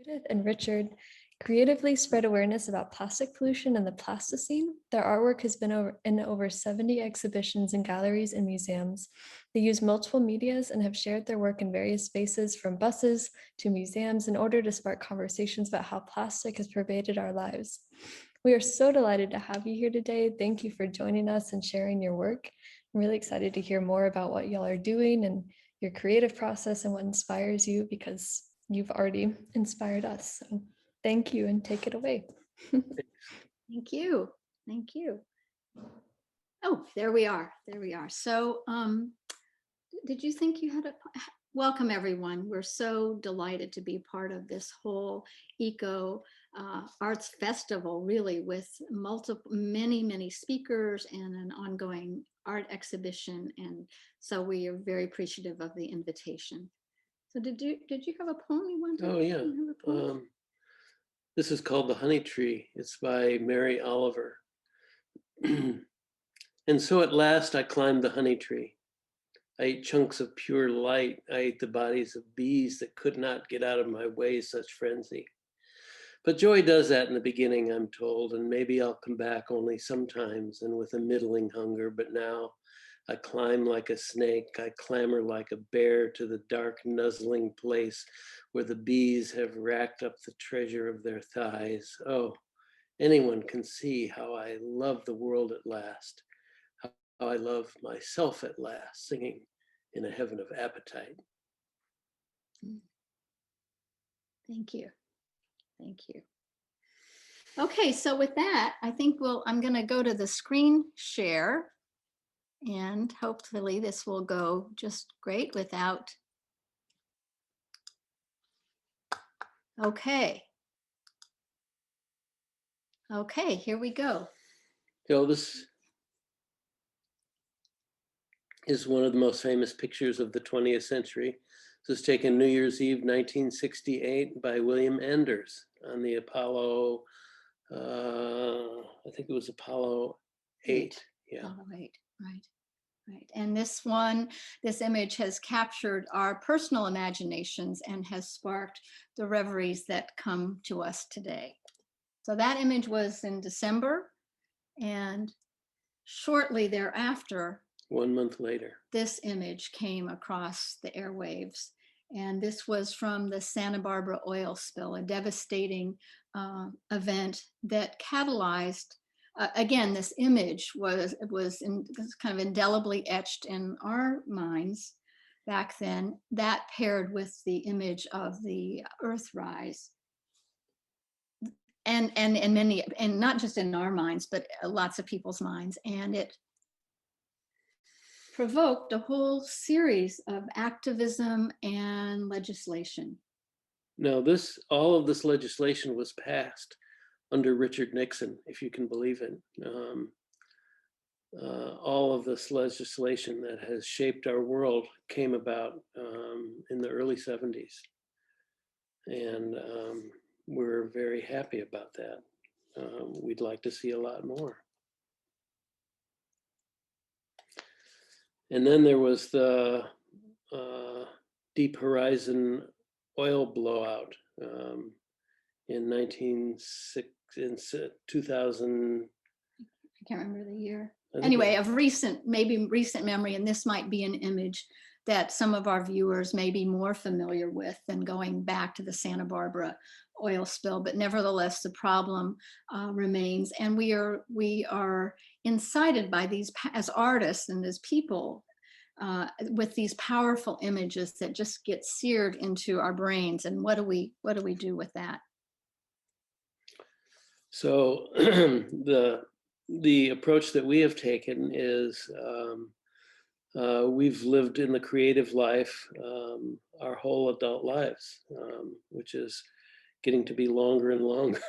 Judith and Richard creatively spread awareness about plastic pollution and the plasticine. Their artwork has been in over 70 exhibitions in galleries and museums. They use multiple medias and have shared their work in various spaces, from buses to museums, in order to spark conversations about how plastic has pervaded our lives. We are so delighted to have you here today. Thank you for joining us and sharing your work. I'm really excited to hear more about what y'all are doing and your creative process and what inspires you, because you've already inspired us. So thank you, and take it away. Thank you. Thank you. Oh, there we are. There we are. So did you think you had a welcome, everyone? We're so delighted to be part of this whole eco arts festival, really, with many speakers and an ongoing art exhibition. And so we are very appreciative of the invitation. So did you have a poem you wanted? Oh yeah. This is called The Honey Tree. It's by Mary Oliver. And so at last I climbed the honey tree. I ate chunks of pure light. I ate the bodies of bees that could not get out of my way, such frenzy. But joy does that in the beginning, I'm told, and maybe I'll come back only sometimes and with a middling hunger. But now I climb like a snake, I clamber like a bear to the dark, nuzzling place where the bees have racked up the treasure of their thighs. Oh, anyone can see how I love the world at last, how I love myself at last, singing in a heaven of appetite. Thank you. Thank you. Okay, so with that, I think I'm going to go to the screen share, and hopefully this will go just great without. Okay. Okay, here we go. So this is one of the most famous pictures of the 20th century. This was taken New Year's Eve, 1968 by William Anders on the Apollo, I think it was Apollo 8. Yeah. Apollo 8, right. Right. And this image has captured our personal imaginations and has sparked the reveries that come to us today. So that image was in December, and shortly thereafter, 1 month later, this image came across the airwaves. And this was from the Santa Barbara oil spill, a devastating event that catalyzed. Again, this image was kind of indelibly etched in our minds back then. That paired with the image of the Earthrise, and many, and not just in our minds, but lots of people's minds, and it provoked a whole series of activism and legislation. Now, all of this legislation was passed under Richard Nixon, if you can believe it. All of this legislation that has shaped our world came about in the early 70s. And we're very happy about that. We'd like to see a lot more. And then there was the Deep Horizon oil blowout in 2000. I can't remember the year. Anyway, of recent memory, and this might be an image that some of our viewers may be more familiar with than going back to the Santa Barbara oil spill, but nevertheless, the problem remains. And we are incited by these, as artists and as people, with these powerful images that just get seared into our brains. And what do we do with that? So the approach that we have taken is we've lived in the creative life our whole adult lives, which is getting to be longer and longer.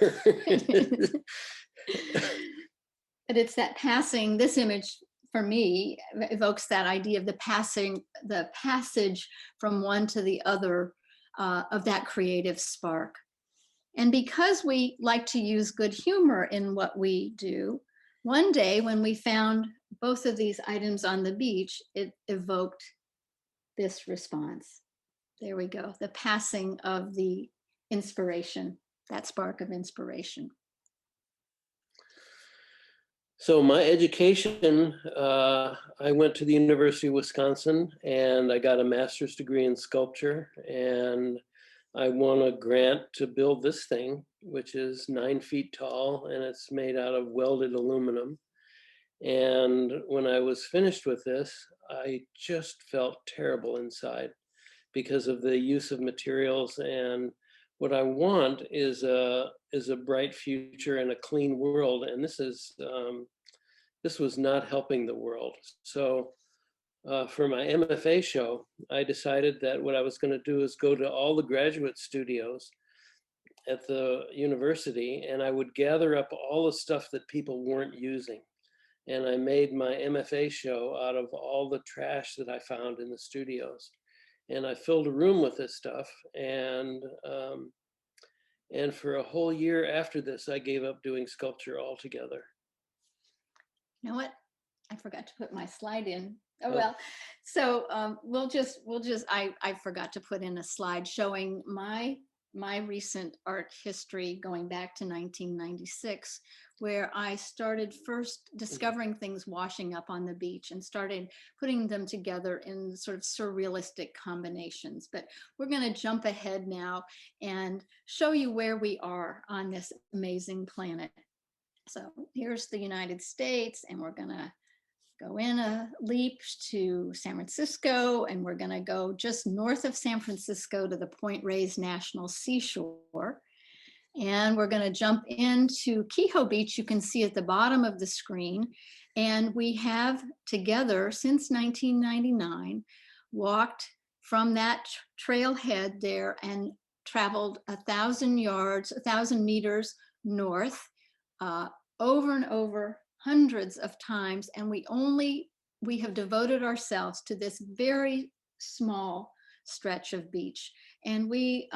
But it's that passing, this image for me evokes that idea of the passage from one to the other of that creative spark. And because we like to use good humor in what we do, one day when we found both of these items on the beach, it evoked this response. There we go, the passing of the inspiration, that spark of inspiration? So my education, I went to the University of Wisconsin and I got a master's degree in sculpture, and I won a grant to build this thing, which is 9 feet tall and it's made out of welded aluminum. And when I was finished with this, I just felt terrible inside because of the use of materials. And what I want is a bright future and a clean world. And this was not helping the world. So for my MFA show, I decided that what I was going to do is go to all the graduate studios at the university, and I would gather up all the stuff that people weren't using. And I made my MFA show out of all the trash that I found in the studios. And I filled a room with this stuff. And for a whole year after this, I gave up doing sculpture altogether. You know what? I forgot to put my slide in. Oh, Oh. well. So I forgot to put in a slide showing my recent art history going back to 1996, where I started first discovering things washing up on the beach and started putting them together in sort of surrealistic combinations. But we're going to jump ahead now and show you where we are on this amazing planet. So here's the United States, and we're going to go in a leap to San Francisco, and we're going to go just north of San Francisco to the Point Reyes National Seashore. And we're going to jump into Kehoe Beach. You can see at the bottom of the screen. And we have together since 1999 walked from that trailhead there and traveled 1,000 yards, 1,000 meters north, over and over hundreds of times. And we have devoted ourselves to this very small stretch of beach. And we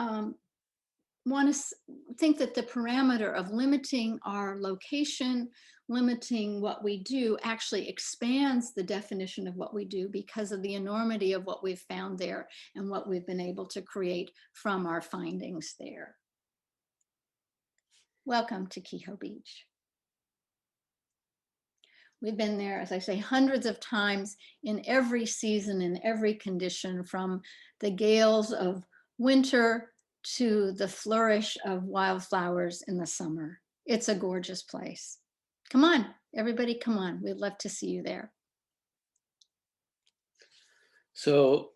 want to think that the parameter of limiting our location, limiting what we do, actually expands the definition of what we do because of the enormity of what we've found there and what we've been able to create from our findings there. Welcome to Kehoe Beach. We've been there, as I say, hundreds of times in every season, in every condition, from the gales of winter to the flourish of wildflowers in the summer. It's a gorgeous place. Come on, everybody, come on. We'd love to see you there. So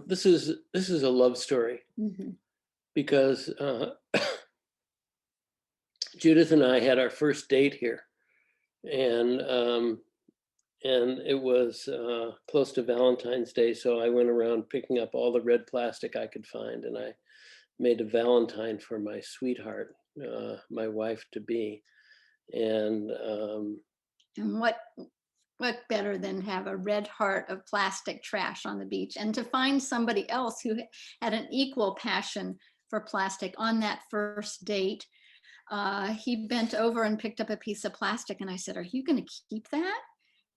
this is a love story, because Judith and I had our first date here, and it was close to Valentine's Day, so I went around picking up all the red plastic I could find, and I made a Valentine for my sweetheart, my wife to be, and what better than have a red heart of plastic trash on the beach, and to find somebody else who had an equal passion for plastic on that first date. He bent over and picked up a piece of plastic, and I said, "Are you going to keep that?"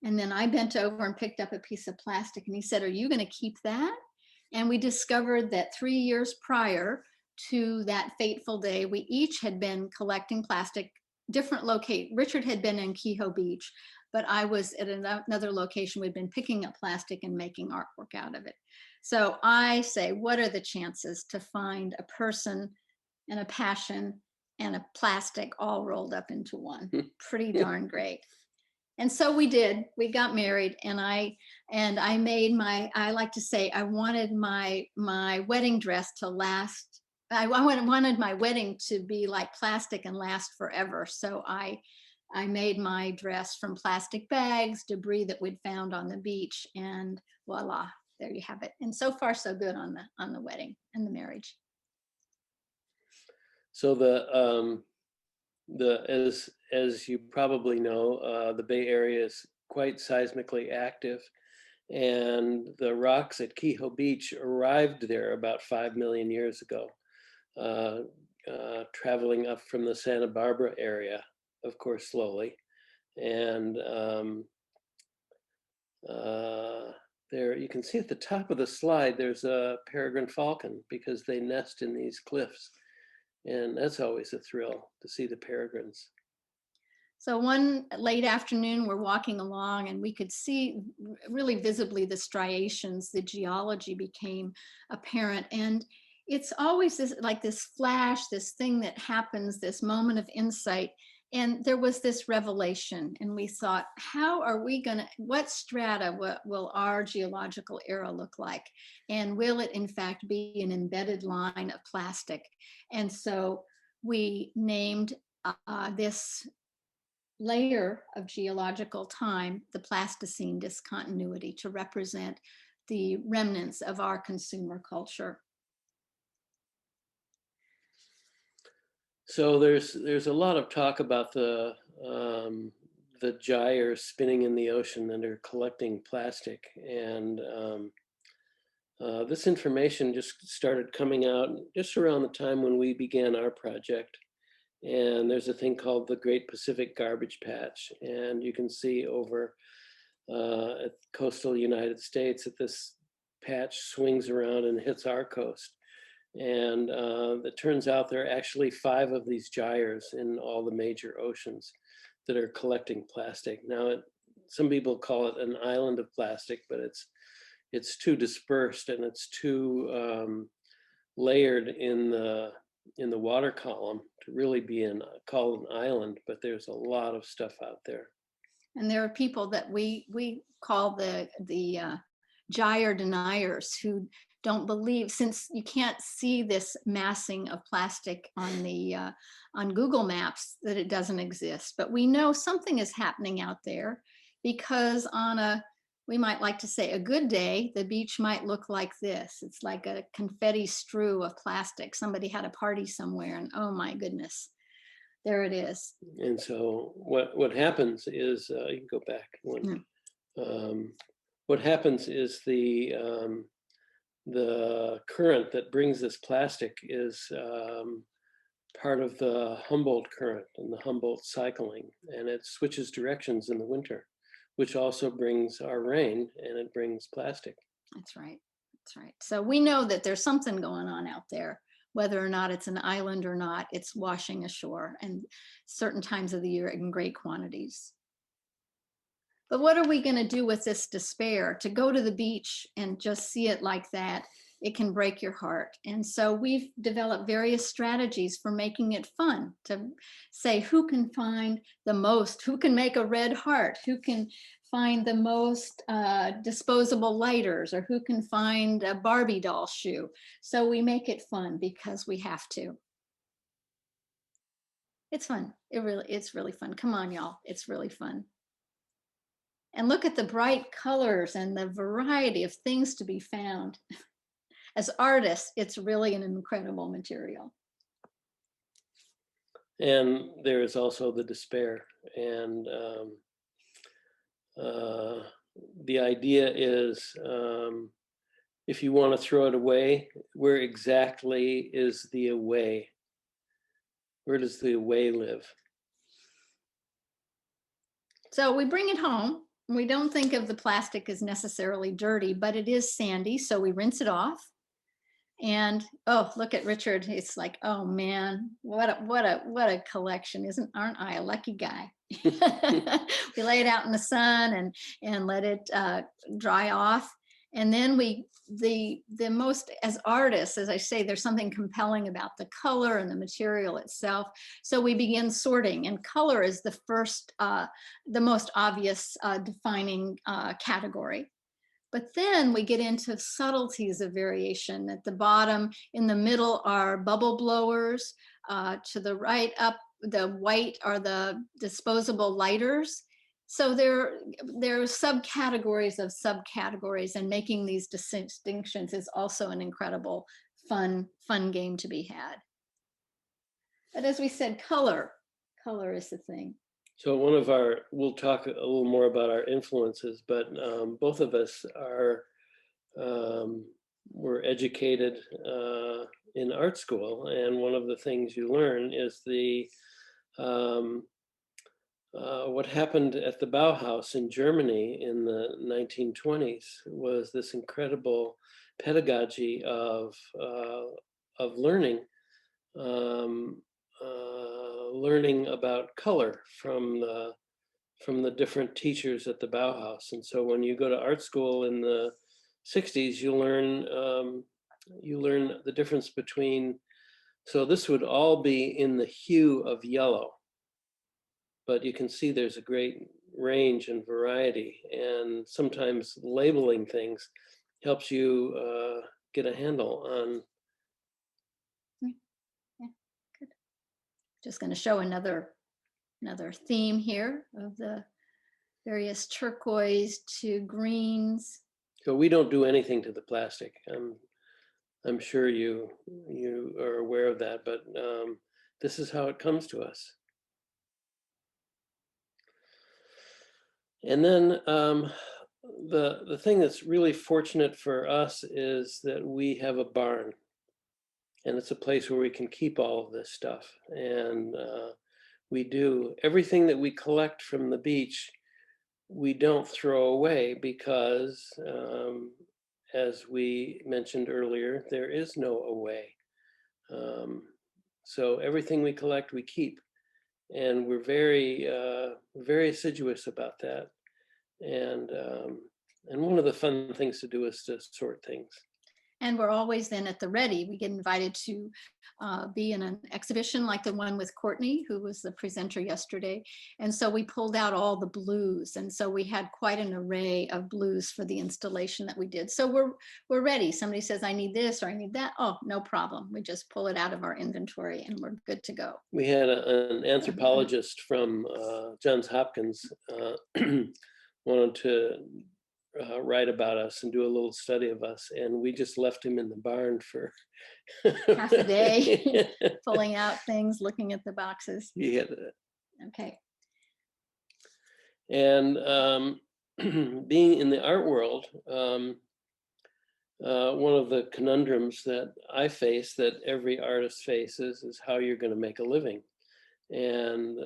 And then I bent over and picked up a piece of plastic, and he said, "Are you going to keep that?" And we discovered that 3 years prior to that fateful day, we each had been collecting plastic, different Richard had been in Kehoe Beach, but I was at another location. We'd been picking up plastic and making artwork out of it. So I say, what are the chances to find a person and a passion and a plastic all rolled up into one? Pretty darn great. And so we did. We got married, and I made I like to say, I wanted my wedding dress to last. I wanted my wedding to be like plastic and last forever. So I made my dress from plastic bags, debris that we'd found on the beach, and voila, there you have it. And so far, so good on the wedding and the marriage. so as you probably know, the Bay Area is quite seismically active, and the rocks at Kehoe Beach arrived there about 5 million years ago, traveling up from the Santa Barbara area, of course, slowly. And there, you can see at the top of the slide, there's a peregrine falcon, because they nest in these cliffs. And that's always a thrill to see the peregrines. So one late afternoon, we're walking along and we could see really visibly the striations, the geology became apparent. And it's always this, like this flash, this thing that happens, this moment of insight. And there was this revelation, and we thought, how are we going to, what strata will our geological era look like? And will it in fact be an embedded line of plastic? And so we named this layer of geological time, the Pleistocene discontinuity, to represent the remnants of our consumer culture. So there's a lot of talk about the gyres spinning in the ocean that are collecting plastic, and this information just started coming out just around the time when we began our project. And there's a thing called the Great Pacific Garbage Patch, and you can see over at coastal United States that this patch swings around and hits our coast. And it turns out there are actually 5 of these gyres in all the major oceans that are collecting plastic. Now, some people call it an island of plastic, but it's too dispersed and it's too layered in the water column to really be called an island. But there's a lot of stuff out there. And there are people that we call the gyre deniers, who don't believe, since you can't see this massing of plastic on the on Google Maps, that it doesn't exist. But we know something is happening out there, because on a, we might like to say, a good day, the beach might look like this. It's like a confetti strew of plastic. Somebody had a party somewhere, and oh my goodness, there it is. And so what happens is, you can go back one. What happens is the current that brings this plastic is part of the Humboldt current and the Humboldt cycling, and it switches directions in the winter, which also brings our rain, and it brings plastic. That's right. That's right. So we know that there's something going on out there, whether or not it's an island or not. It's washing ashore, and certain times of the year in great quantities. But what are we going to do with this despair? To go to the beach and just see it like that, it can break your heart. And so we've developed various strategies for making it fun, to say who can find the most, who can make a red heart, who can find the most disposable lighters, or who can find a Barbie doll shoe. So we make it fun because we have to. It's fun. It's really fun. Come on, y'all. It's really fun. And look at the bright colors and the variety of things to be found. As artists, it's really an incredible material. And there is also the despair. And the idea is, if you want to throw it away, where exactly is the away? Where does the away live? So we bring it home. We don't think of the plastic as necessarily dirty, but it is sandy. So we rinse it off. And oh, look at Richard. It's like, oh man, what a collection. Aren't I a lucky guy? We lay it out in the sun and let it dry off. And then the most, as artists, as I say, there's something compelling about the color and the material itself. So we begin sorting, and color is the first, the most obvious defining category. But then we get into subtleties of variation. At the bottom, in the middle are bubble blowers. To the right up, the white are the disposable lighters. So there are subcategories of subcategories, and making these distinctions is also an incredible fun game to be had. But as we said, color is the thing. So we'll talk a little more about our influences, but both of us were educated in art school, and one of the things you learn is what happened at the Bauhaus in Germany in the 1920s was this incredible pedagogy of learning um, learning about color from the different teachers at the Bauhaus. And so when you go to art school in the 60s, you learn the difference between, so this would all be in the hue of yellow, but you can see there's a great range and variety, and sometimes labeling things helps you get a handle on. Yeah, good. Just going to show another theme here of the various turquoise to greens. So we don't do anything to the plastic. I'm sure you are aware of that, but this is how it comes to us. And then the thing that's really fortunate for us is that we have a barn, and it's a place where we can keep all of this stuff. And we do everything that we collect from the beach. We don't throw away because, as we mentioned earlier, there is no away. So everything we collect, we keep, and we're very, very assiduous about that. And one of the fun things to do is to sort things. And we're always then at the ready. We get invited to be in an exhibition like the one with Courtney, who was the presenter yesterday. And so we pulled out all the blues. And so we had quite an array of blues for the installation that we did. So we're ready. Somebody says, I need this or I need that. Oh, no problem. We just pull it out of our inventory and we're good to go. We had an anthropologist from Johns Hopkins wanted to write about us and do a little study of us, and we just left him in the barn for half a day, pulling out things, looking at the boxes. Yeah. Okay. And being in the art world, one of the conundrums that I face, that every artist faces, is how you're going to make a living. And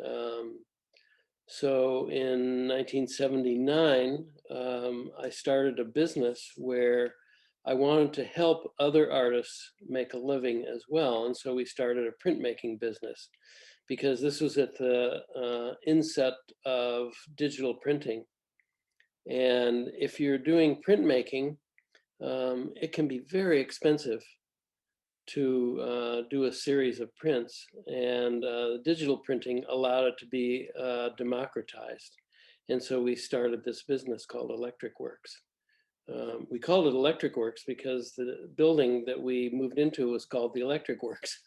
so in 1979, I started a business where I wanted to help other artists make a living as well. And so we started a printmaking business, because this was at the inset of digital printing. And if you're doing printmaking, it can be very expensive to do a series of prints, and digital printing allowed it to be democratized. And so we started this business called Electric Works. We called it Electric Works because the building that we moved into was called the Electric Works.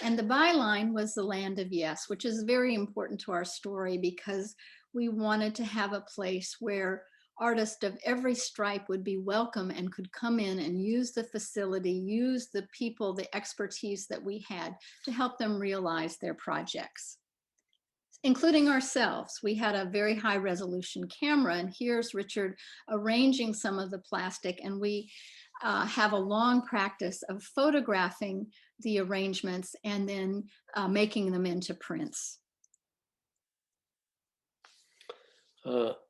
And the byline was the Land of Yes, which is very important to our story, because we wanted to have a place where artists of every stripe would be welcome and could come in and use the facility, use the people, the expertise that we had to help them realize their projects, including ourselves. We had a very high resolution camera, and here's Richard arranging some of the plastic, and we have a long practice of photographing the arrangements and then making them into prints.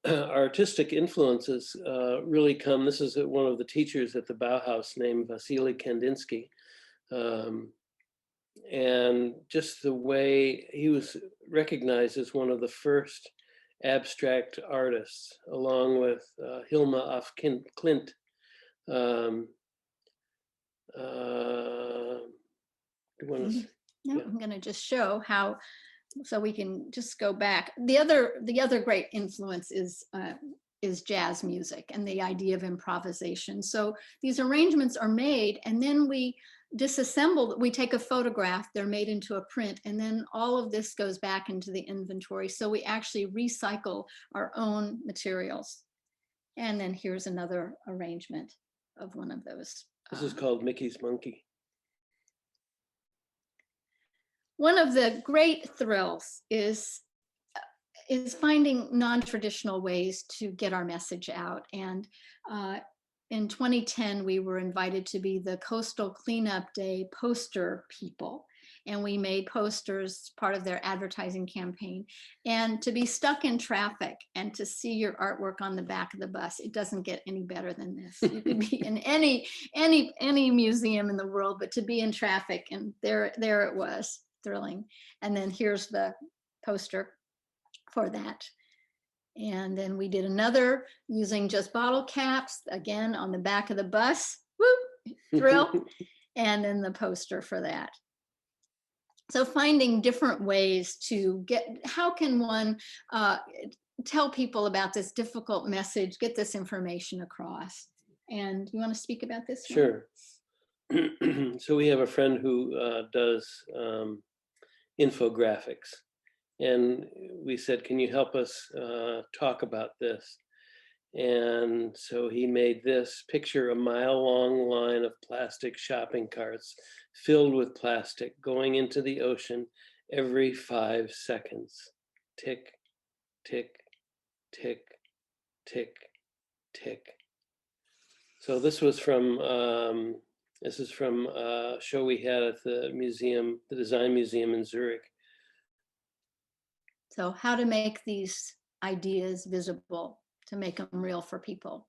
Artistic influences really come, this is one of the teachers at the Bauhaus named Vasily Kandinsky. And just the way he was recognized as one of the first abstract artists, along with Hilma af Klint. No, I'm going to just show how, so we can just go back. The other great influence is jazz music and the idea of improvisation. So these arrangements are made, and then we disassemble, we take a photograph, they're made into a print, and then all of this goes back into the inventory. So we actually recycle our own materials. And then here's another arrangement of one of those. This is called Mickey's Monkey. One of the great thrills is finding non-traditional ways to get our message out. And in 2010, we were invited to be the Coastal Cleanup Day poster people. and we made posters, part of their advertising campaign. And to be stuck in traffic and to see your artwork on the back of the bus, it doesn't get any better than this. You could be in any museum in the world, but to be in traffic, and there it was, thrilling. And then here's the poster for that. And then we did another using just bottle caps, again on the back of the bus. Woo, thrill. And then the poster for that. So finding different ways to get, how can one tell people about this difficult message, get this information across? And you want to speak about this one? Sure. So we have a friend who does infographics. And we said, can you help us talk about this? And so he made this: picture a mile-long line of plastic shopping carts filled with plastic going into the ocean every 5 seconds. Tick, tick, tick, tick, tick. So this was from a show we had at the museum, the Design Museum in Zurich. So how to make these ideas visible, to make them real for people.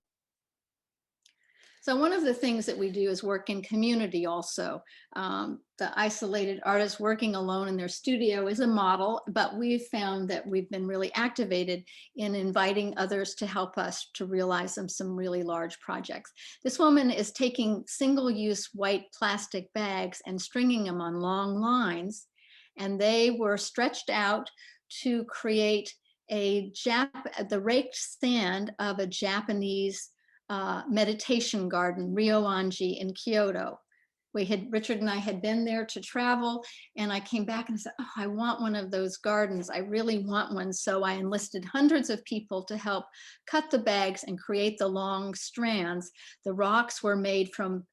So one of the things that we do is work in community also. The isolated artist working alone in their studio is a model, but we've found that we've been really activated in inviting others to help us to realize some really large projects. This woman is taking single-use white plastic bags and stringing them on long lines, and they were stretched out to create the raked sand of a Japanese meditation garden, Ryoanji in Kyoto. Richard and I had been there to travel, and I came back and said, oh, I want one of those gardens. I really want one. So I enlisted hundreds of people to help cut the bags and create the long strands. The rocks were made from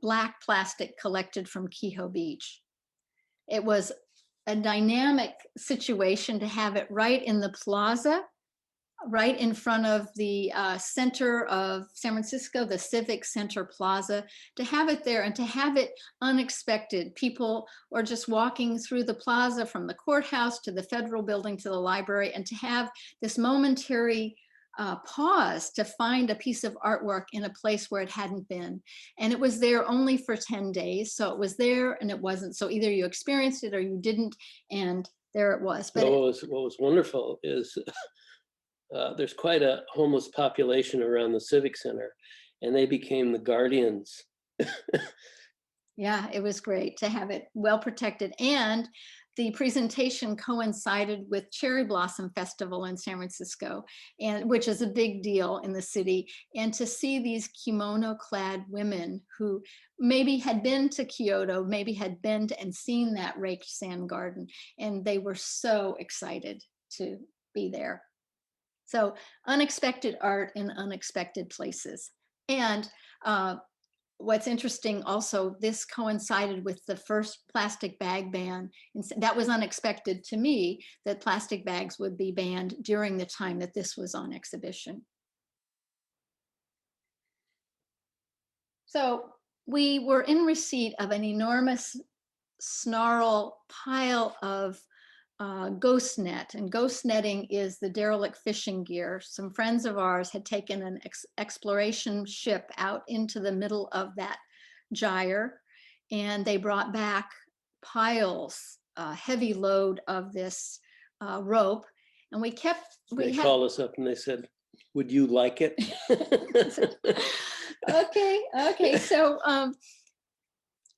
black plastic collected from Kehoe Beach. It was a dynamic situation to have it right in the plaza, right in front of the center of San Francisco, the Civic Center Plaza, to have it there and to have it unexpected. People were just walking through the plaza from the courthouse to the federal building to the library, and to have this momentary pause to find a piece of artwork in a place where it hadn't been. And it was there only for 10 days. So it was there and it wasn't. So either you experienced it or you didn't, and there it was. But what was wonderful is there's quite a homeless population around the Civic Center, and they became the guardians. Yeah, it was great to have it well protected. And the presentation coincided with Cherry Blossom Festival in San Francisco, which is a big deal in the city. And to see these kimono-clad women who maybe had been to Kyoto, maybe had been to and seen that raked sand garden, and they were so excited to be there. So unexpected art in unexpected places. And what's interesting also, this coincided with the first plastic bag ban. And that was unexpected to me, that plastic bags would be banned during the time that this was on exhibition. So we were in receipt of an enormous snarl pile of ghost net, and ghost netting is the derelict fishing gear. Some friends of ours had taken an exploration ship out into the middle of that gyre, and they brought back piles, a heavy load of this rope, and we called us up and they said, would you like it? okay,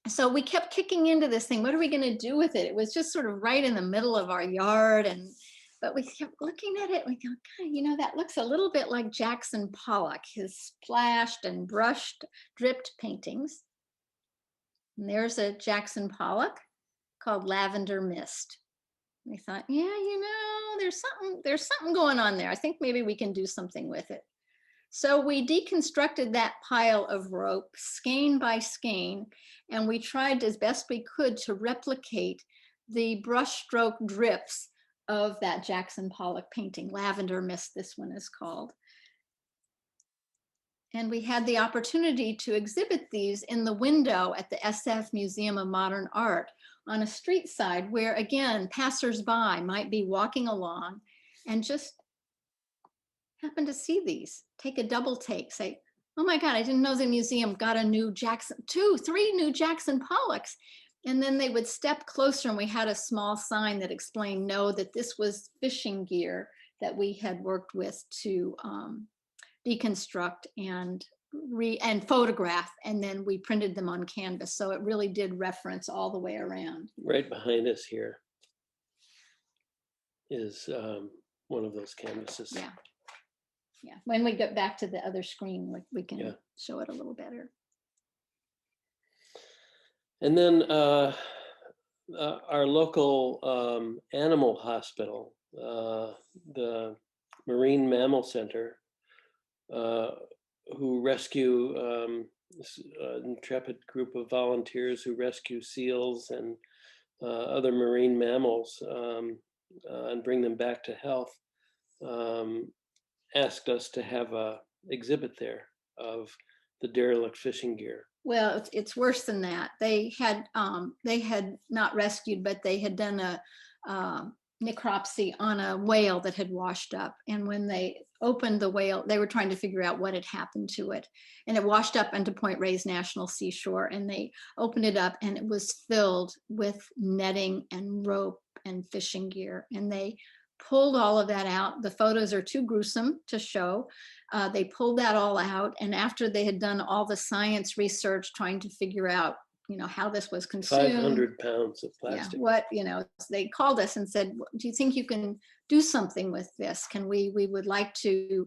so we kept kicking into this thing. What are we going to do with it? It was just sort of right in the middle of our yard. But we kept looking at it. We go, God, that looks a little bit like Jackson Pollock, his splashed and brushed, dripped paintings. And there's a Jackson Pollock called Lavender Mist. We thought, yeah, there's something going on there. I think maybe we can do something with it. So we deconstructed that pile of rope, skein by skein, and we tried as best we could to replicate the brushstroke drips of that Jackson Pollock painting, Lavender Mist, this one is called. And we had the opportunity to exhibit these in the window at the SF Museum of Modern Art on a street side where, again, passersby might be walking along and just happen to see these, take a double take, say, oh my God, I didn't know the museum got a new Jackson, 3 new Jackson Pollocks. And then they would step closer and we had a small sign that explained, no, that this was fishing gear that we had worked with to deconstruct and photograph, and then we printed them on canvas. So it really did reference all the way around. Right behind us here is one of those canvases. Yeah. Yeah. When we get back to the other screen, we can Yeah. show it a little better. And then our local animal hospital, the Marine Mammal Center, who rescue this intrepid group of volunteers who rescue seals and other marine mammals and bring them back to health, asked us to have a exhibit there of the derelict fishing gear. Well, it's worse than that. They had not rescued, but they had done a necropsy on a whale that had washed up. And when they opened the whale, they were trying to figure out what had happened to it. And it washed up onto Point Reyes National Seashore. And they opened it up and it was filled with netting and rope and fishing gear. And they pulled all of that out. The photos are too gruesome to show. They pulled that all out. And after they had done all the science research trying to figure out, how this was consumed. 500 pounds of plastic. Yeah, they called us and said, do you think you can do something with this? We would like to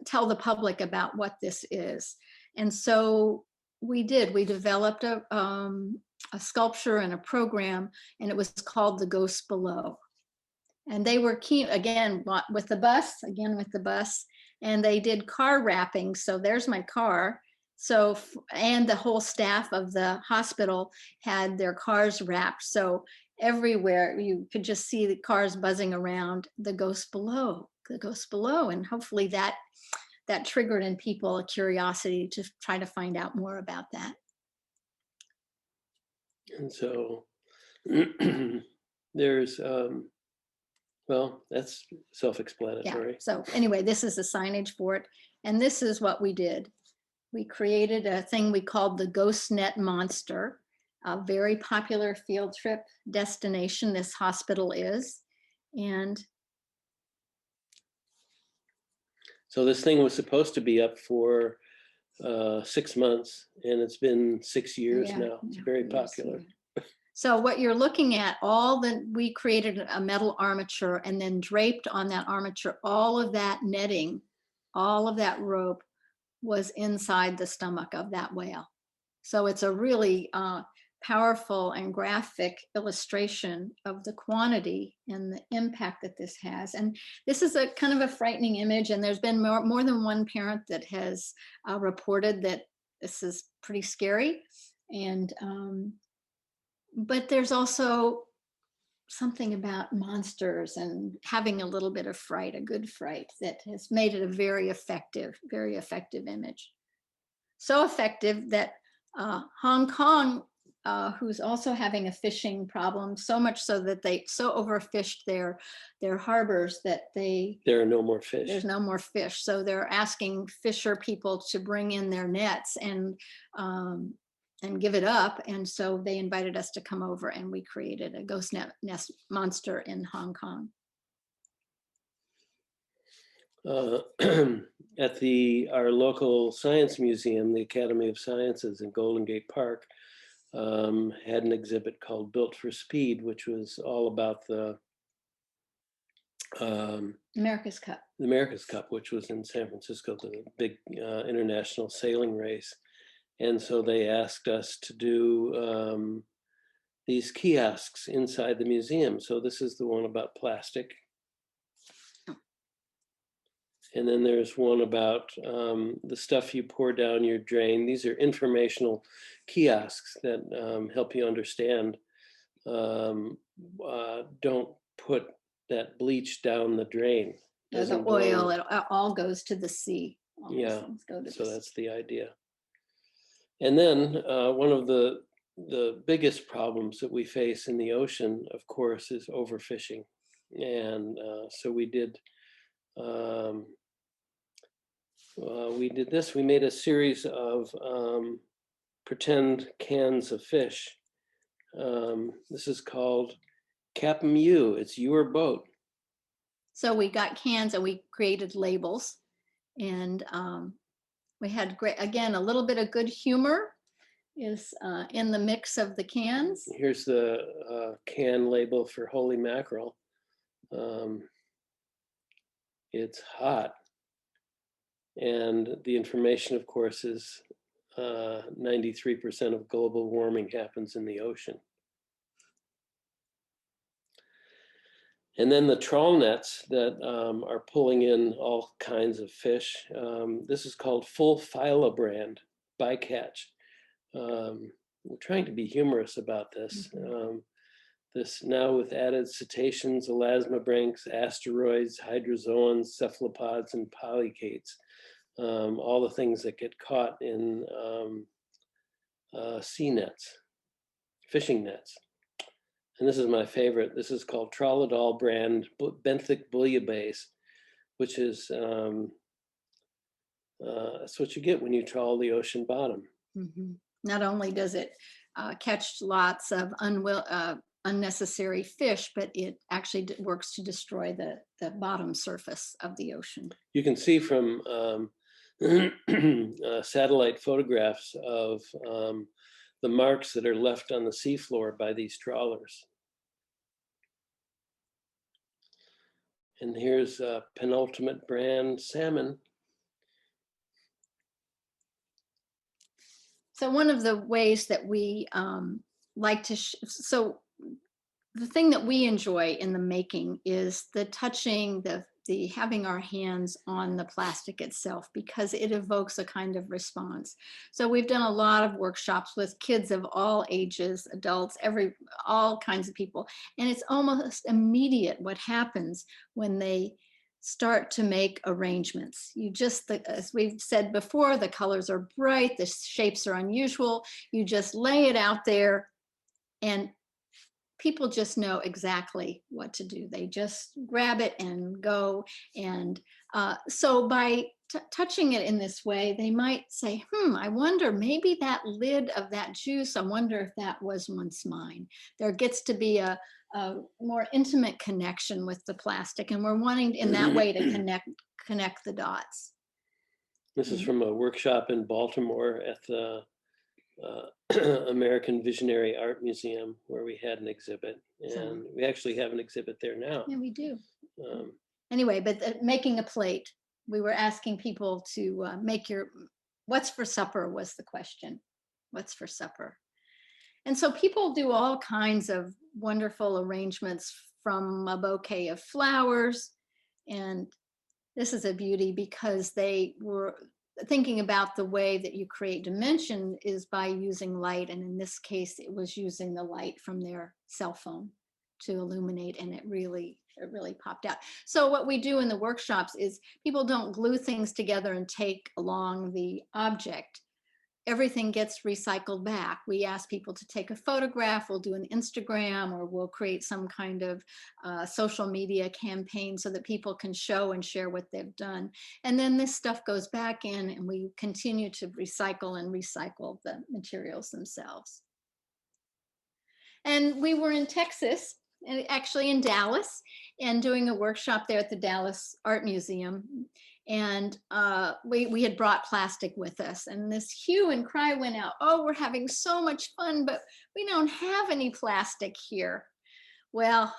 tell the public about what this is. And so we did. We developed a sculpture and a program, and it was called The Ghosts Below. And they were keen, again, with the bus, and they did car wrapping. So there's my car. So, and the whole staff of the hospital had their cars wrapped. So everywhere you could just see the cars buzzing around, the ghosts below. And hopefully that triggered in people a curiosity to try to find out more about that. And so there's, well, that's self-explanatory. Yeah. So anyway, this is the signage for it. And this is what we did. We created a thing we called the Ghost Net Monster, a very popular field trip destination this hospital is. And so this thing was supposed to be up for 6 months, and it's been 6 years now. It's very popular. So what you're looking at, we created a metal armature and then draped on that armature, all of that netting, all of that rope was inside the stomach of that whale. So it's a really powerful and graphic illustration of the quantity and the impact that this has. And this is a kind of a frightening image. And there's been more than one parent that has reported that this is pretty scary. And but there's also something about monsters and having a little bit of fright, a good fright, that has made it a very effective image. So effective that Hong Kong, who's also having a fishing problem, so much so that they so overfished their harbors that there are no more fish. There's no more fish. So they're asking fisher people to bring in their nets and give it up. And so they invited us to come over, and we created a ghost nest monster in Hong Kong. At our local science museum, the Academy of Sciences in Golden Gate Park, had an exhibit called Built for Speed, which was all about the America's Cup. The America's Cup, which was in San Francisco, the big international sailing race. And so they asked us to do these kiosks inside the museum. So this is the one about plastic. And then there's one about the stuff you pour down your drain. These are informational kiosks that help you understand. Don't put that bleach down the drain. The oil, it all goes to the sea. all these Yeah, things go to so this. that's the idea. And then one of the biggest problems that we face in the ocean, of course, is overfishing. And so we did this. We made a series of pretend cans of fish. This is called Cap'n You. It's your boat. So we got cans and we created labels, and we had great, again, a little bit of good humor is in the mix of the cans. Here's the can label for holy mackerel. It's hot. And the information, of course, is 93% of global warming happens in the ocean. And then the trawl nets that are pulling in all kinds of fish. This is called full filobrand bycatch. We're trying to be humorous about this. This now with added cetaceans, elasmobranchs, asteroids, hydrozoans, cephalopods, and polychaetes. All the things that get caught in sea nets, fishing nets. And this is my favorite. This is called Trawladol brand benthic bouillabaisse, which is, that's what you get when you trawl the ocean bottom. Not only does it catch lots of unnecessary fish, but it actually works to destroy the bottom surface of the ocean. You can see from satellite photographs of the marks that are left on the seafloor by these trawlers. And here's penultimate brand salmon. So one of the ways that we like to, so the thing that we enjoy in the making is the touching, the having our hands on the plastic itself, because it evokes a kind of response. So we've done a lot of workshops with kids of all ages, adults, all kinds of people. And it's almost immediate what happens when they start to make arrangements. You just, as we've said before, the colors are bright, the shapes are unusual. You just lay it out there and people just know exactly what to do. They just grab it and go. And so by touching it in this way, they might say, I wonder, maybe that lid of that juice, I wonder if that was once mine. There gets to be a more intimate connection with the plastic, and we're wanting in that way to connect the dots. This is from a workshop in Baltimore at the American Visionary Art Museum, where we had an exhibit, and we actually have an exhibit there now. Yeah, we do. Anyway, but making a plate, we were asking people to make what's for supper was the question. What's for supper? And so people do all kinds of wonderful arrangements, from a bouquet of flowers. And this is a beauty because they were thinking about the way that you create dimension is by using light. And in this case, it was using the light from their cell phone to illuminate, and it really popped out. So what we do in the workshops is people don't glue things together and take along the object. Everything gets recycled back. We ask people to take a photograph, we'll do an Instagram, or we'll create some kind of social media campaign so that people can show and share what they've done. And then this stuff goes back in, and we continue to recycle the materials themselves. And we were in Texas, and actually in Dallas, and doing a workshop there at the Dallas Art Museum. And we had brought plastic with us, and this hue and cry went out, oh, we're having so much fun, but we don't have any plastic here. Well,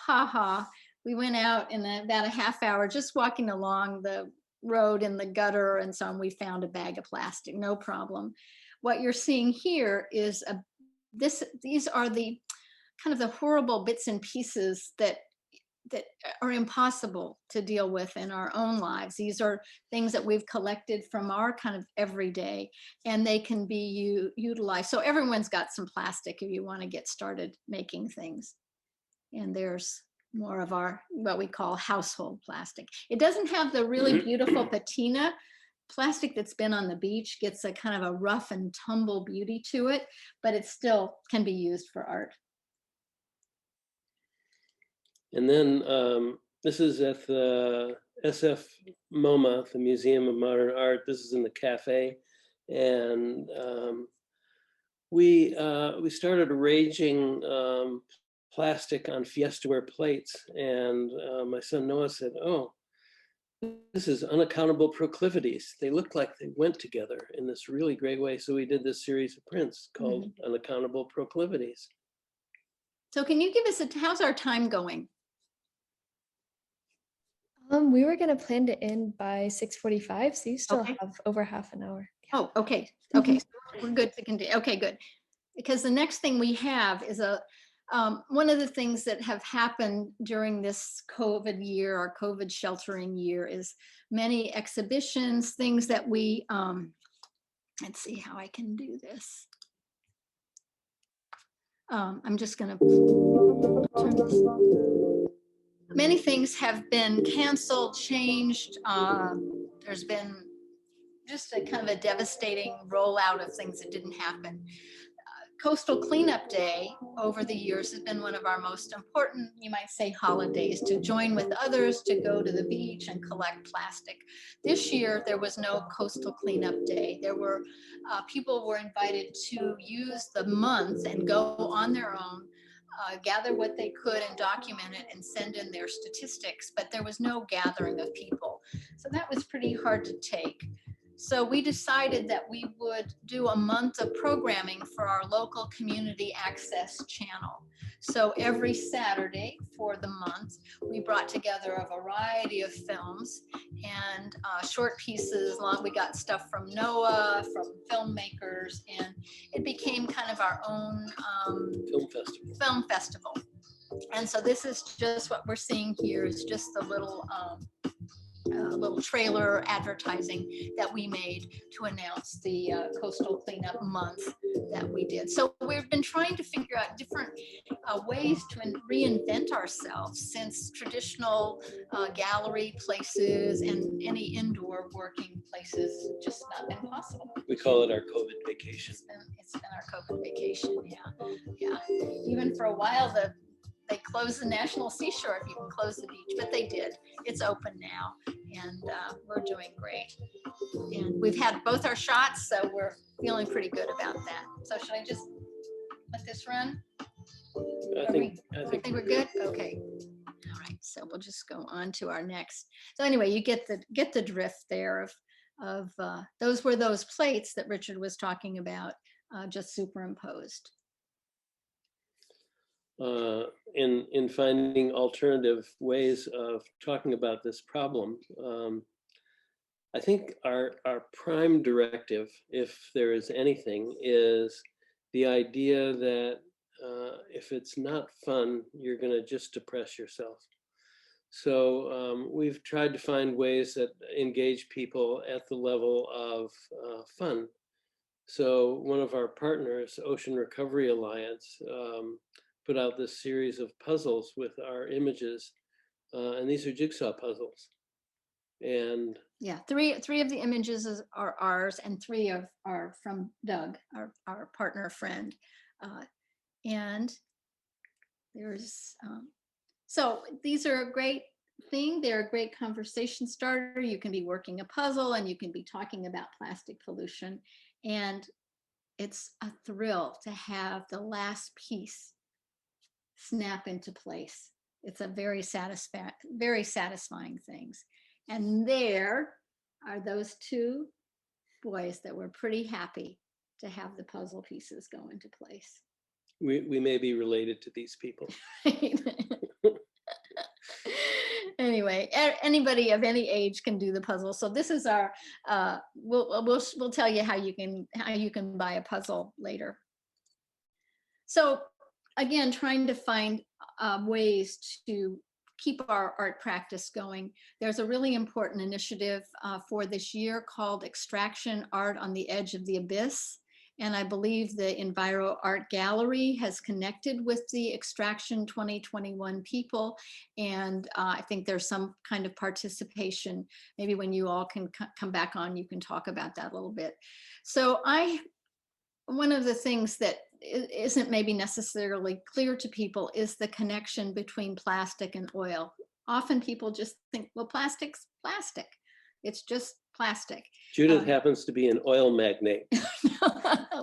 we went out in about a half hour, just walking along the road in the gutter and so on, we found a bag of plastic, no problem. What you're seeing here is these are the kind of the horrible bits and pieces that are impossible to deal with in our own lives. These are things that we've collected from our kind of everyday, and they can be utilized. So everyone's got some plastic if you want to get started making things. And there's more of our, what we call household plastic. It doesn't have the really beautiful patina plastic that's been on the beach gets a kind of a rough and tumble beauty to it, but it still can be used for art. And then this is at the SF MoMA, the Museum of Modern Art. This is in the cafe. And we started arranging plastic on Fiestaware plates. And my son Noah said, oh, this is unaccountable proclivities. They look like they went together in this really great way. So we did this series of prints called Unaccountable Proclivities. So can you give us how's our time going? We were gonna plan to end by 6:45, so you still Okay. have over half an hour. Oh, okay. Okay, so we're good to continue. Okay, good. Because the next thing we have is one of the things that have happened during this COVID year, our COVID sheltering year, is many exhibitions, things that we, let's see how I can do this. I'm just gonna turn this. Many things have been canceled, changed. There's been just a kind of a devastating rollout of things that didn't happen. Coastal Cleanup Day over the years has been one of our most important, you might say, holidays, to join with others to go to the beach and collect plastic. This year, there was no Coastal Cleanup Day. There were, people were invited to use the month and go on their own, gather what they could and document it and send in their statistics, but there was no gathering of people. So that was pretty hard to take. So we decided that we would do a month of programming for our local community access channel. So every Saturday for the month, we brought together a variety of films and short pieces. We got stuff from NOAA, from filmmakers, and it became kind of our own film festival. And so this is just what we're seeing here is just the little trailer advertising that we made to announce the Coastal Cleanup Month that we did. So we've been trying to figure out different ways to reinvent ourselves, since traditional gallery places and any indoor working places just not been possible. We call it our COVID vacation. It's been our COVID vacation, yeah. Even for a while, they closed the National Seashore if you can close the beach, but they did. It's open now, and we're doing great. And we've had both our shots, so we're feeling pretty good about that. So should I just let this run? I think we're good. Okay. All right. So we'll just go on to our next. So anyway, you get the drift there of those were those plates that Richard was talking about, just superimposed. In finding alternative ways of talking about this problem, I think our prime directive, if there is anything, is the idea that if it's not fun, you're going to just depress yourself. So we've tried to find ways that engage people at the level of fun. So one of our partners, Ocean Recovery Alliance, put out this series of puzzles with our images, and these are jigsaw puzzles. And yeah, three of the images are ours, and three are from Doug, our partner friend. And there's so these are a great thing. They're a great conversation starter. You can be working a puzzle and you can be talking about plastic pollution, and it's a thrill to have the last piece snap into place. It's a very satisfying things. And there are those two boys that were pretty happy to have the puzzle pieces go into place. We may be related to these people. Anyway, anybody of any age can do the puzzle. So this is our we'll tell you how you can buy a puzzle later. So again, trying to find ways to keep our art practice going. There's a really important initiative for this year called Extraction Art on the Edge of the Abyss. And I believe the Enviro-Art Gallery has connected with the Extraction 2021 people. And I think there's some kind of participation. Maybe when you all can come back on, you can talk about that a little bit. So one of the things that isn't maybe necessarily clear to people is the connection between plastic and oil. Often people just think, well, plastic's plastic. It's just plastic. Judith happens to be an oil magnate.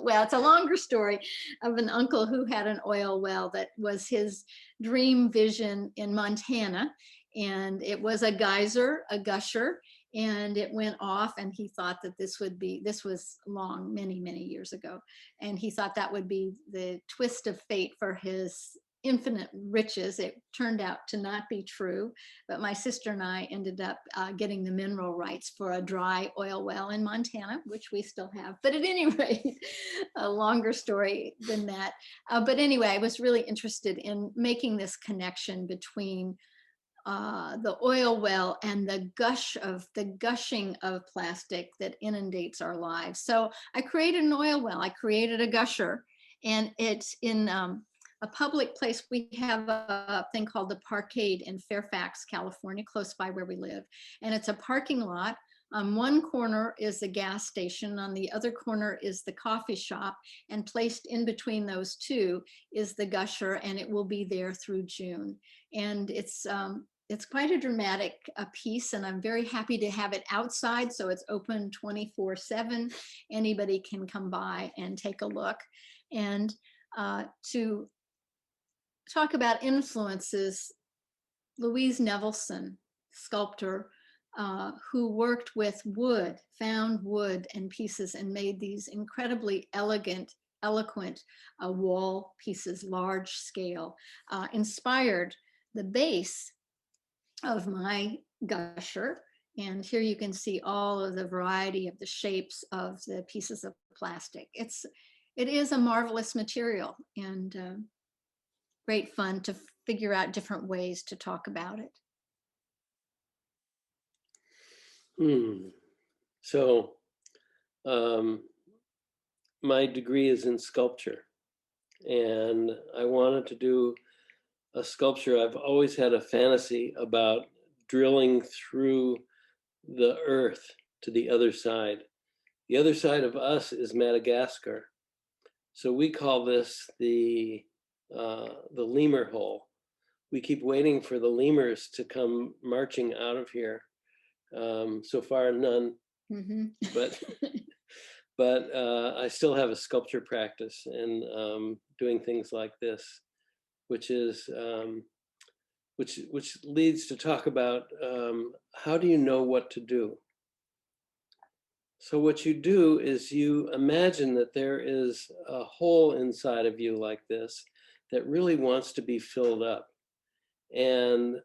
Well, it's a longer story of an uncle who had an oil well that was his dream vision in Montana. And it was a geyser, a gusher, and it went off, and he thought that this was long, many, many years ago. And he thought that would be the twist of fate for his infinite riches. It turned out to not be true, but my sister and I ended up getting the mineral rights for a dry oil well in Montana, which we still have. But at any rate, a longer story than that. But anyway, I was really interested in making this connection between the oil well and the gushing of plastic that inundates our lives. So I created an oil well, I created a gusher, and it's in a public place. We have a thing called the Parkade in Fairfax, California, close by where we live. And it's a parking lot. On one corner is the gas station. On the other corner is the coffee shop. And placed in between those two is the gusher, and it will be there through June. And it's quite a dramatic piece, and I'm very happy to have it outside. So it's open 24/7. Anybody can come by and take a look. And to talk about influences, Louise Nevelson, sculptor, who worked with wood, found wood and pieces and made these incredibly elegant, eloquent wall pieces, large scale, inspired the base of my gusher. And here you can see all of the variety of the shapes of the pieces of plastic. It is a marvelous material, and great fun to figure out different ways to talk about it. So my degree is in sculpture, and I wanted to do a sculpture. I've always had a fantasy about drilling through the earth to the other side. The other side of us is Madagascar. So we call this the lemur hole. We keep waiting for the lemurs to come marching out of here. So far, none. Mm-hmm. But I still have a sculpture practice and doing things like this, which is which leads to talk about how do you know what to do? So what you do is you imagine that there is a hole inside of you like this that really wants to be filled up. And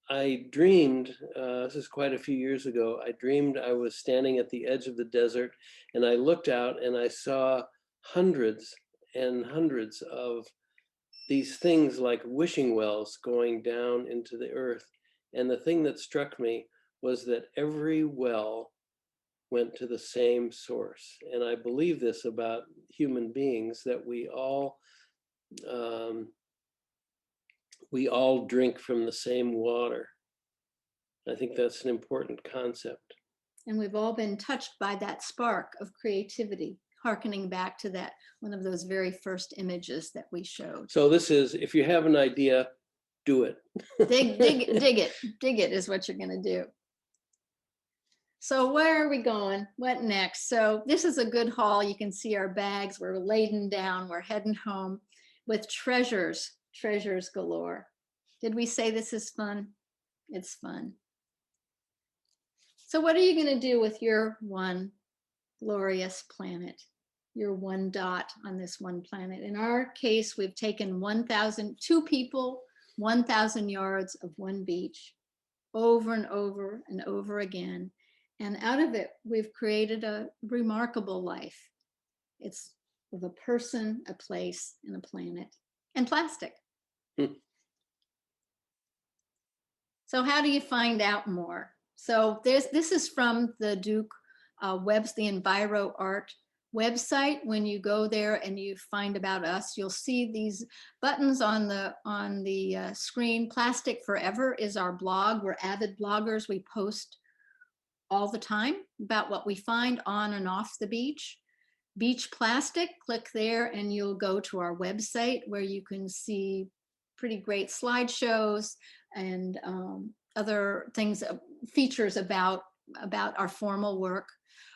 I dreamed, this is quite a few years ago, I dreamed I was standing at the edge of the desert, and I looked out and I saw hundreds and hundreds of these things like wishing wells going down into the earth. And the thing that struck me was that every well went to the same source. And I believe this about human beings, that we all drink from the same water. I think that's an important concept. And we've all been touched by that spark of creativity, hearkening back to that, one of those very first images that we showed. So this is, if you have an idea, do it. dig it is what you're going to do. So where are we going? What next? So this is a good haul. You can see our bags. We're laden down. We're heading home with treasures galore. Did we say this is fun? It's fun. So what are you going to do with your one glorious planet, your one dot on this one planet? In our case, we've taken 2 people, 1,000 yards of one beach, over and over and over again. And out of it, we've created a remarkable life. It's of a person, a place, and a planet, and plastic. So how do you find out more? So this is from the Duke the Enviro-Art website, when you go there and you find about us, you'll see these buttons on the screen. Plastic Forever is our blog. We're avid bloggers. We post all the time about what we find on and off the beach. Beach Plastic, click there and you'll go to our website where you can see pretty great slideshows and other things, features about our formal work.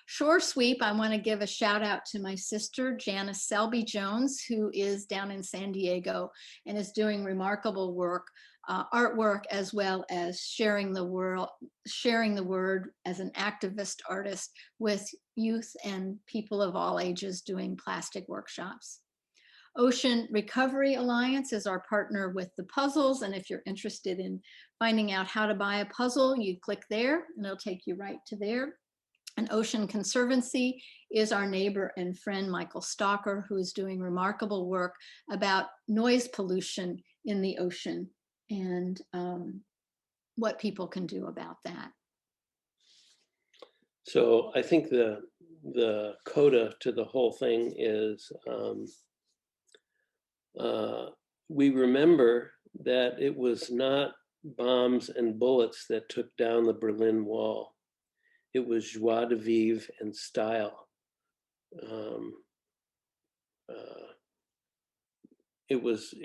Shore Sweep, I want to give a shout out to my sister, Janice Selby Jones, who is down in San Diego and is doing remarkable work, artwork, as well as sharing the word as an activist artist with youth and people of all ages doing plastic workshops. Ocean Recovery Alliance is our partner with the puzzles. And if you're interested in finding out how to buy a puzzle, you click there and it'll take you right to there. And Ocean Conservancy is our neighbor and friend, Michael Stalker, who is doing remarkable work about noise pollution in the ocean and what people can do about that. So I think the coda to the whole thing is we remember that it was not bombs and bullets that took down the Berlin Wall. It was joie de vivre and style. It was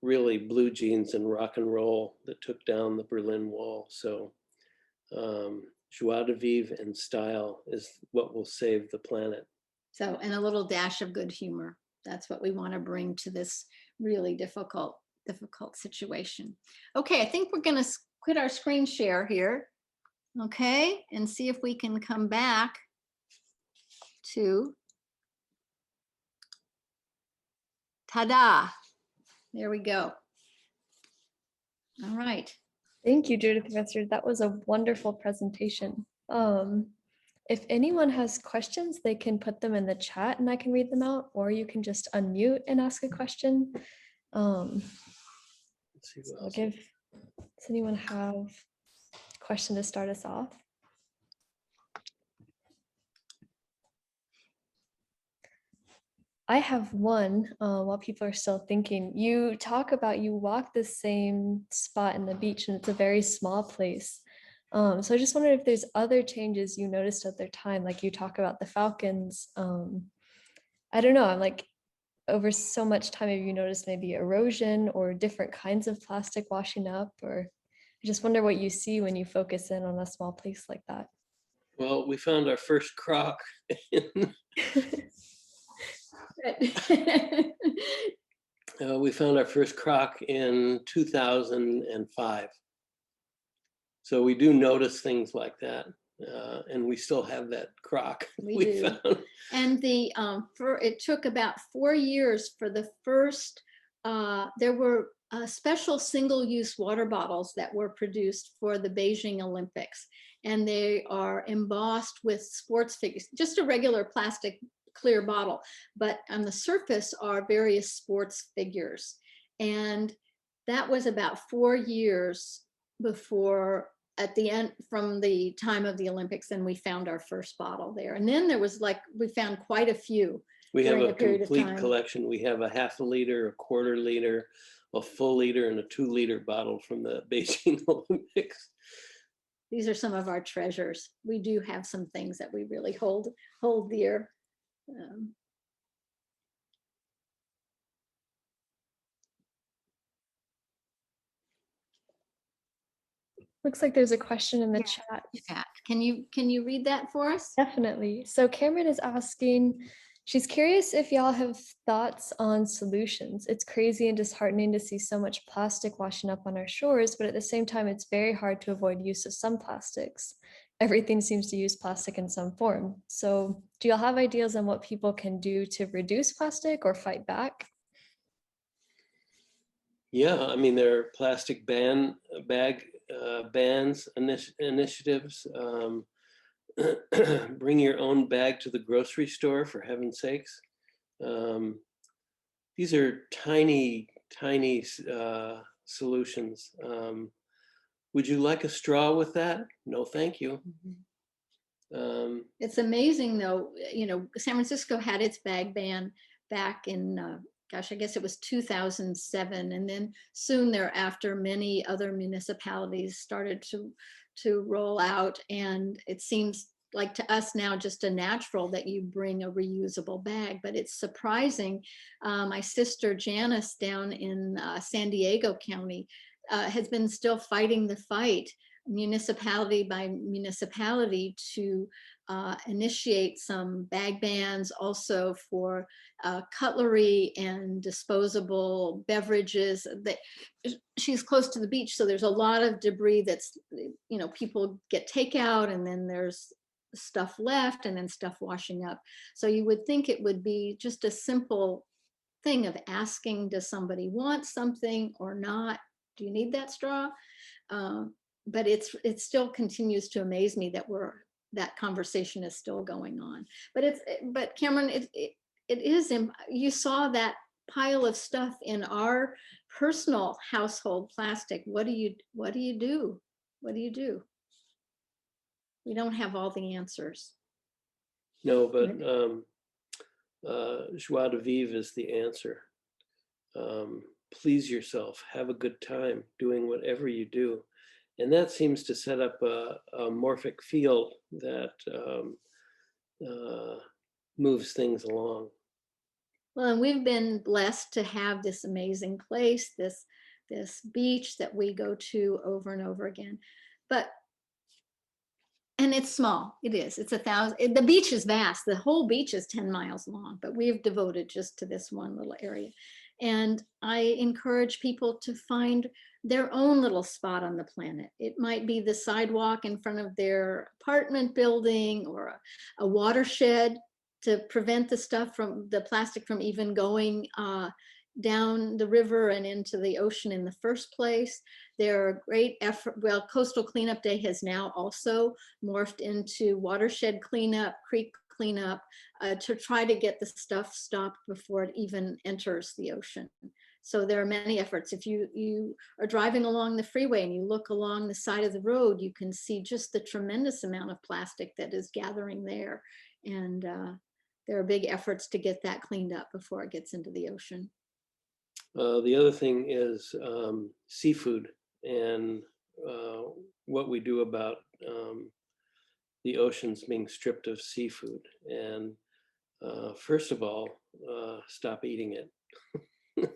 really blue jeans and rock and roll that took down the Berlin Wall. So joie de vivre and style is what will save the planet. So, and a little dash of good humor. That's what we want to bring to this really difficult situation. Okay, I think we're going to quit our screen share here. Okay, and see if we can come back to, ta-da, there we go. All right. Thank you, Judith Richard. That was a wonderful presentation. If anyone has questions, they can put them in the chat and I can read them out, or you can just unmute and ask a question. Let's see what else. Does anyone have a question to start us off? I have one while people are still thinking. You talk about you walk the same spot in the beach and it's a very small place. So I just wondered if there's other changes you noticed at their time, like you talk about the falcons. I don't know, I'm like, over so much time, have you noticed maybe erosion or different kinds of plastic washing up? Or I just wonder what you see when you focus in on a small place like that. Well, we found our first croc. We found our first croc in 2005. So we do notice things like that, and we still have that croc we do. found. And it took about 4 years for the first. There were special single-use water bottles that were produced for the Beijing Olympics, and they are embossed with sports figures, just a regular plastic clear bottle, but on the surface are various sports figures. And that was about 4 years before, at the end, from the time of the Olympics, and we found our first bottle there. And then there was we found quite a few. We have a complete collection. We have a half a liter, a quarter liter, a full liter, and a 2 liter bottle from the Beijing Olympics. These are some of our treasures. We do have some things that we really hold dear. Looks like there's a question in the chat. Can you read that for us? Definitely. So Cameron is asking, she's curious if y'all have thoughts on solutions. It's crazy and disheartening to see so much plastic washing up on our shores, but at the same time, it's very hard to avoid use of some plastics. Everything seems to use plastic in some form. So do y'all have ideas on what people can do to reduce plastic or fight back? Yeah, I mean, there are plastic bans, initiatives. Bring your own bag to the grocery store, for heaven's sakes. These are tiny solutions. Would you like a straw with that? No, thank you. It's amazing though, you know, San Francisco had its bag ban back in, gosh, I guess it was 2007. And then soon thereafter, many other municipalities started to roll out. And it seems like to us now just a natural that you bring a reusable bag, but it's surprising. My sister Janice down in San Diego County has been still fighting the fight, municipality by municipality, to initiate some bag bans also for cutlery and disposable beverages. That she's close to the beach, so there's a lot of debris that's, you know, people get takeout and then there's stuff left and then stuff washing up. So you would think it would be just a simple thing of asking, does somebody want something or not? Do you need that straw? But it still continues to amaze me that that conversation is still going on. But Cameron, it is, you saw that pile of stuff in our personal household plastic. What do you do? What do you do? We don't have all the answers. No, but joie de vivre is the answer. Please yourself, have a good time doing whatever you do. And that seems to set up a morphic field that moves things along. Well, and we've been blessed to have this amazing place, this beach that we go to over and over again. And it's small. It is. It's 1,000. The beach is vast. The whole beach is 10 miles long, but we've devoted just to this one little area. And I encourage people to find their own little spot on the planet. It might be the sidewalk in front of their apartment building, or a watershed to prevent the plastic from even going down the river and into the ocean in the first place. There are great effort. Well, Coastal Cleanup Day has now also morphed into watershed cleanup, creek cleanup, to try to get the stuff stopped before it even enters the ocean. So there are many efforts. If you are driving along the freeway and you look along the side of the road, you can see just the tremendous amount of plastic that is gathering there. And there are big efforts to get that cleaned up before it gets into the ocean. The other thing is seafood, and what we do about the oceans being stripped of seafood. And first of all, stop eating it,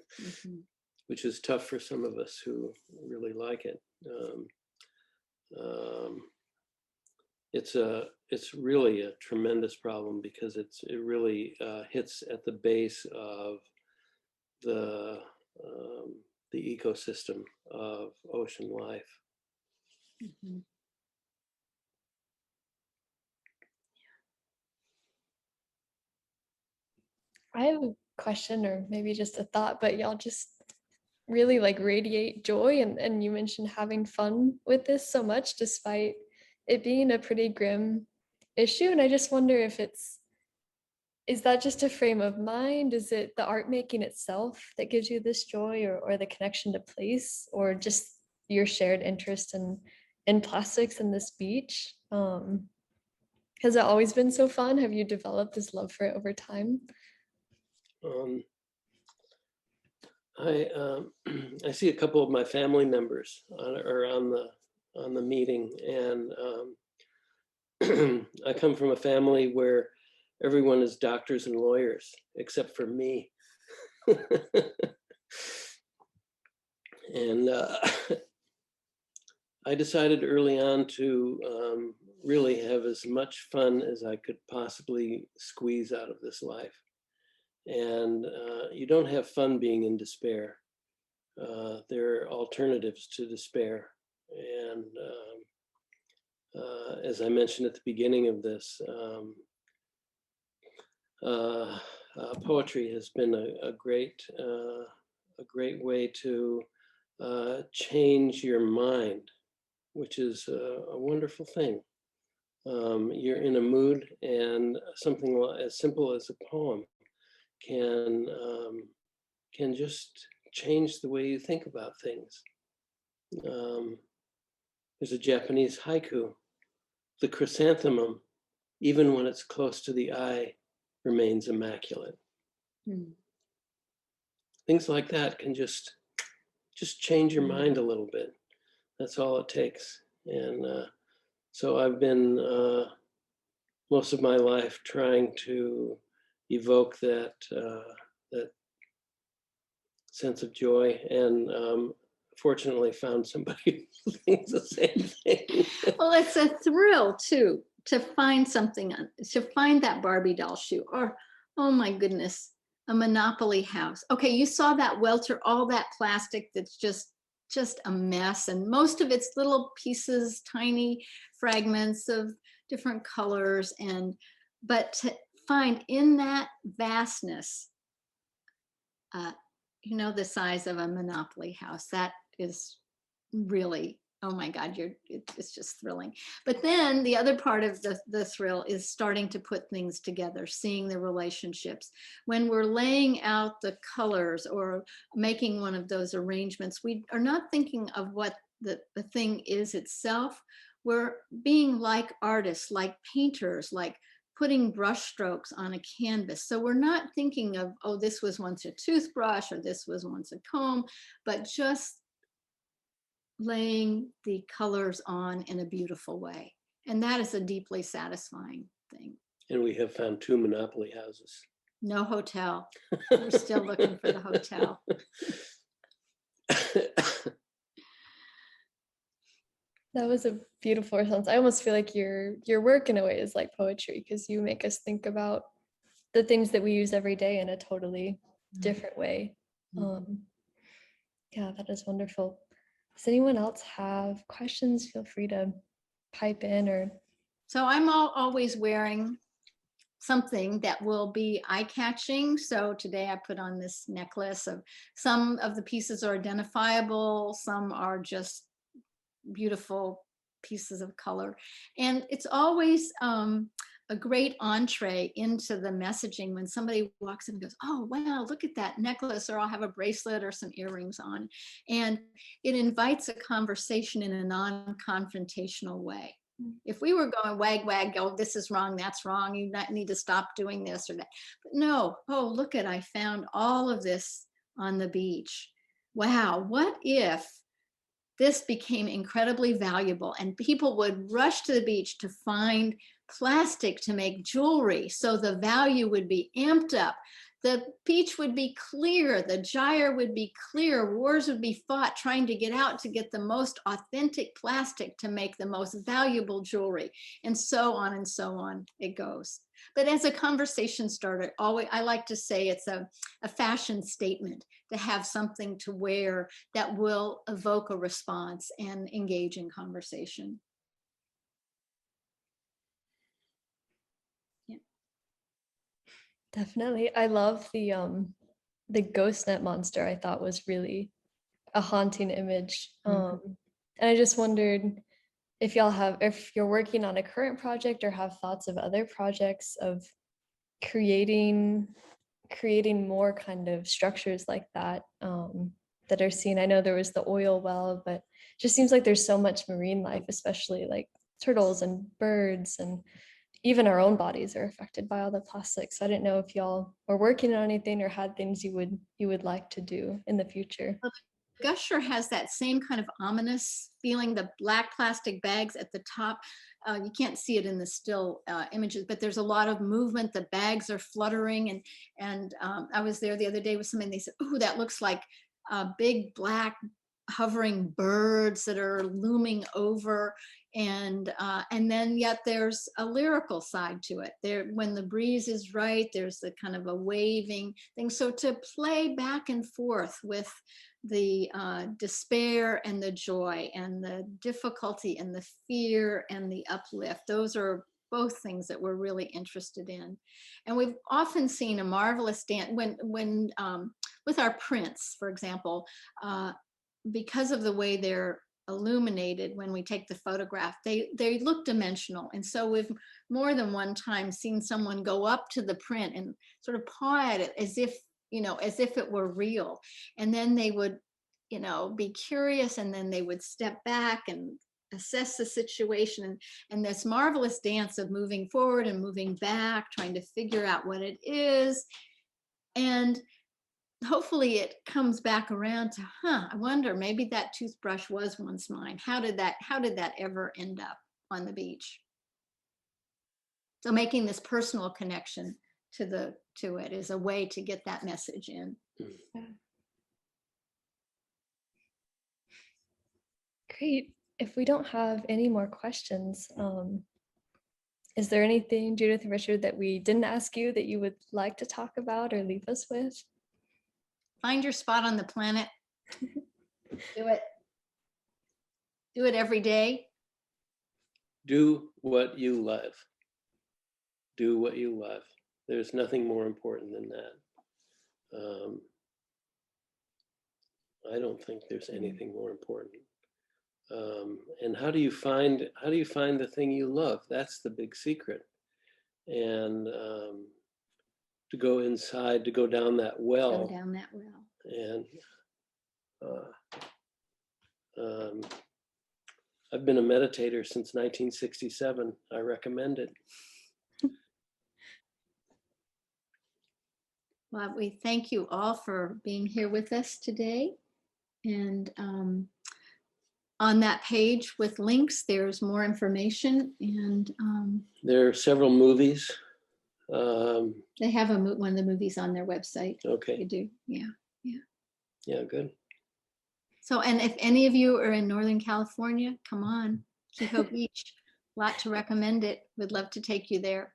which is tough for some of us who really like it. It's really a tremendous problem, because it really hits at the base of the ecosystem of ocean life. I have a question, or maybe just a thought, but y'all just really like radiate joy, and you mentioned having fun with this so much despite it being a pretty grim issue. And I just wonder if is that just a frame of mind? Is it the art making itself that gives you this joy, or the connection to place, or just your shared interest in plastics and this beach? Has it always been so fun? Have you developed this love for it over time? I see a couple of my family members on the meeting, and I come from a family where everyone is doctors and lawyers except for me. And I decided early on to really have as much fun as I could possibly squeeze out of this life. And you don't have fun being in despair. There are alternatives to despair. And as I mentioned at the beginning of this, poetry has been a great way to change your mind, which is a wonderful thing. You're in a mood, and something as simple as a poem can just change the way you think about things. There's a Japanese haiku, the chrysanthemum even when it's close to the eye, remains immaculate. Things like that can just change your mind a little bit. That's all it takes. And so I've been most of my life trying to evoke that that sense of joy, and fortunately found somebody who thinks the same thing. Well, it's a thrill too to find something, to find that Barbie doll shoe, or oh my goodness, a Monopoly house. Okay, you saw that welter, all that plastic that's just a mess, and most of it's little pieces, tiny fragments of different colors, and but to find in that vastness, you know, the size of a Monopoly house, that is really, oh my God, it's just thrilling. But then the other part of the thrill is starting to put things together, seeing the relationships. When we're laying out the colors or making one of those arrangements, we are not thinking of what the thing is itself. We're being like artists, like painters, like putting brush strokes on a canvas. So we're not thinking of, oh, this was once a toothbrush or this was once a comb, but just laying the colors on in a beautiful way. And that is a deeply satisfying thing. And we have found 2 Monopoly houses. No hotel. We're still looking for the hotel. That was a beautiful response. I almost feel like your work in a way is like poetry, because you make us think about the things that we use every day in a totally different way. Yeah, that is wonderful. Does anyone else have questions? Feel free to pipe in. Or so I'm always wearing something that will be eye-catching. So today I put on this necklace. Of some of the pieces are identifiable, some are just beautiful pieces of color, and it's always a great entree into the messaging when somebody walks in and goes, oh wow, look at that necklace, or I'll have a bracelet or some earrings on, and it invites a conversation in a non-confrontational way. If we were going wag wag, oh, this is wrong, that's wrong, you need to stop doing this or that, but no, oh, look at, I found all of this on the beach. Wow, what if this became incredibly valuable and people would rush to the beach to find plastic to make jewelry, so the value would be amped up. The beach would be clear, the gyre would be clear, wars would be fought trying to get out to get the most authentic plastic to make the most valuable jewelry, and so on it goes. But as a conversation starter, always, I like to say it's a fashion statement to have something to wear that will evoke a response and engage in conversation. definitely, I love the ghost net monster. I thought was really a haunting image. And I just wondered if you're working on a current project or have thoughts of other projects of creating more kind of structures like that, that are seen. I know there was the oil well, but it just seems like there's so much marine life, especially like turtles and birds, and even our own bodies are affected by all the plastic. So I didn't know if y'all were working on anything or had things you would like to do in the future. Gusher has that same kind of ominous feeling, the black plastic bags at the top. You can't see it in the still images, but there's a lot of movement. The bags are fluttering, and I was there the other day with somebody, and they said, oh, that looks like big black hovering birds that are looming over. And then yet there's a lyrical side to it. There, when the breeze is right, there's the kind of a waving thing. So to play back and forth with the despair and the joy and the difficulty and the fear and the uplift, those are both things that we're really interested in. And we've often seen a marvelous dance when with our prints, for example, because of the way they're illuminated when we take the photograph, they look dimensional. And so we've more than one time seen someone go up to the print and sort of paw at it as if, as if it were real. And then they would, be curious, and then they would step back and assess the situation, and this marvelous dance of moving forward and moving back, trying to figure out what it is. And hopefully it comes back around to, I wonder, maybe that toothbrush was once mine. How did that ever end up on the beach? So making this personal connection to it is a way to get that message in. Great. If we don't have any more questions, is there anything, Judith and Richard, that we didn't ask you that you would like to talk about or leave us with? Find your spot on the planet. Do it. Do it every day. Do what you love. Do what you love. There's nothing more important than that. I don't think there's anything more important. And how do you find the thing you love? That's the big secret. And to go inside, to go down that well. Go down that well. And I've been a meditator since 1967. I recommend it. Well, we thank you all for being here with us today. And on that page with links, there's more information. And there are several movies. they have one of the movies on their website. Okay. They do. Yeah. Yeah, good. So, and if any of you are in Northern California, come on, Kehoe Beach. A lot to recommend it. We'd love to take you there.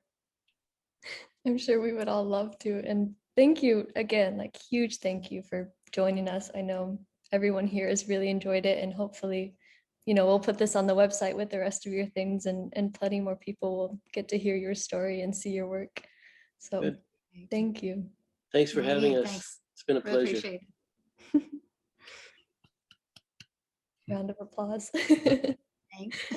I'm sure we would all love to. And thank you again, like huge thank you for joining us. I know everyone here has really enjoyed it, and hopefully, we'll put this on the website with the rest of your things, and plenty more people will get to hear your story and see your work. So Good. Thank you. Thanks for having us. Thanks. It's been a Really pleasure. appreciate it. Round of applause. Thanks.